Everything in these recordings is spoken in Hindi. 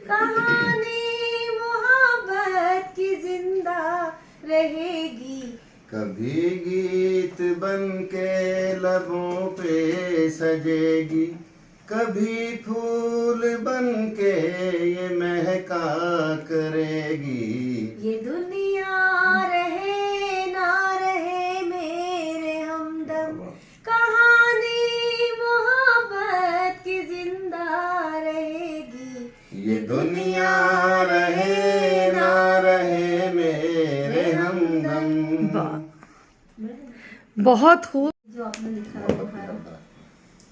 कहानी मोहब्बत की जिंदा रहेगी। कभी गीत बन के लबों पे सजेगी, कभी फूल बन के ये महका करेगी। ये दुनिया रहे ना रहे मेरे हमदम, कहानी मोहब्बत की जिंदा रहेगी। ये दुनिया रहे ना रहे मेरे हमदम। बहुत खूब। जो आपने लिखा है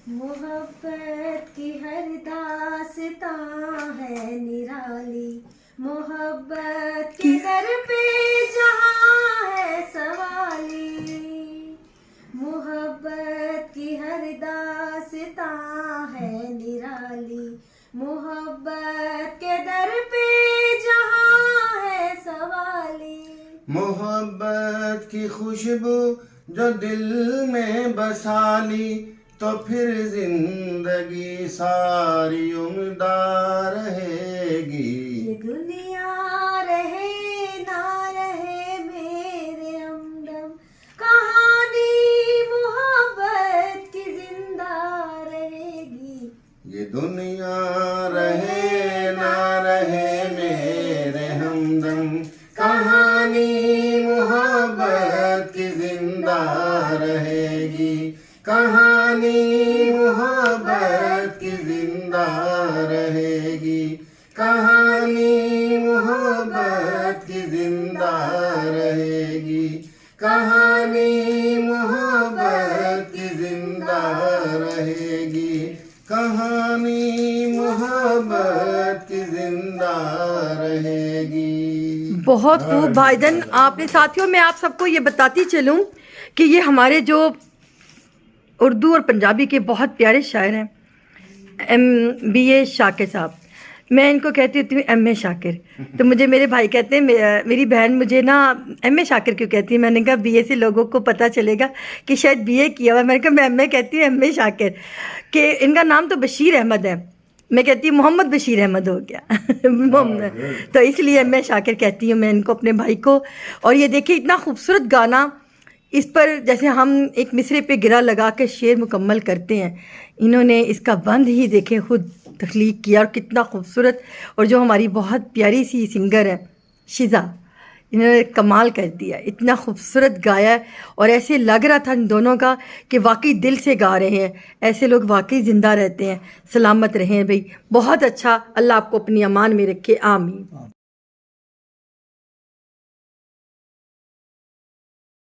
मोहब्बत की हर दास्तां है निराली, मोहब्बत के दर पे जहां है सवाली। मोहब्बत की हर दास्तां है निराली, मोहब्बत के दर पे जहां है सवाली। मोहब्बत की खुशबू जो दिल में बसा ली, तो फिर जिंदगी सारी उम्रदार रहेगी। ये दुनिया रहे ना रहे मेरे हमदम, कहानी मोहब्बत की जिंदा रहेगी। ये दुनिया रहे ना रहे मेरे हमदम, कहानी मोहब्बत की जिंदा रहेगी। कहानी मोहब्बत की जिंदा रहेगी। कहानी मोहब्बत की जिंदा रहेगी। कहानी मोहब्बत की जिंदा रहेगी। कहानी मोहब्बत की जिंदा रहेगी। बहुत खूब भाईजान आपने। साथियों मैं आप सबको ये बताती चलूं कि ये हमारे जो उर्दू और पंजाबी के बहुत प्यारे शायर हैं, MBA शाकिर साहब। मैं इनको कहती होती हूँ MA शाकिर। तो मुझे मेरे भाई कहते हैं, मेरी बहन मुझे ना MA शाकिर क्यों कहती है। मैंने कहा BA से लोगों को पता चलेगा कि शायद BA किया हुआ। मैंने कहा मैं MA कहती हूँ, MA शाकिर। कि इनका नाम तो बशीर अहमद है, मैं कहती हूँ मोहम्मद बशीर अहमद हो गया मोहम्मद। तो इसलिए MA शाकिर कहती हूँ मैं इनको, अपने भाई को। और ये देखिए इतना खूबसूरत गाना, इस पर जैसे हम एक मिसरे पे गिरा लगा के शेर मुकम्मल करते हैं, इन्होंने इसका बंद ही देखे खुद तख्लीक किया। और कितना खूबसूरत। और जो हमारी बहुत प्यारी सी सिंगर है शिज़ा, इन्होंने कमाल कर दिया, इतना खूबसूरत गाया है। और ऐसे लग रहा था इन दोनों का कि वाकई दिल से गा रहे हैं। ऐसे लोग वाकई ज़िंदा रहते हैं। सलामत रहें भाई, बहुत अच्छा। अल्लाह आपको अपनी अमान में रखे, आमीन।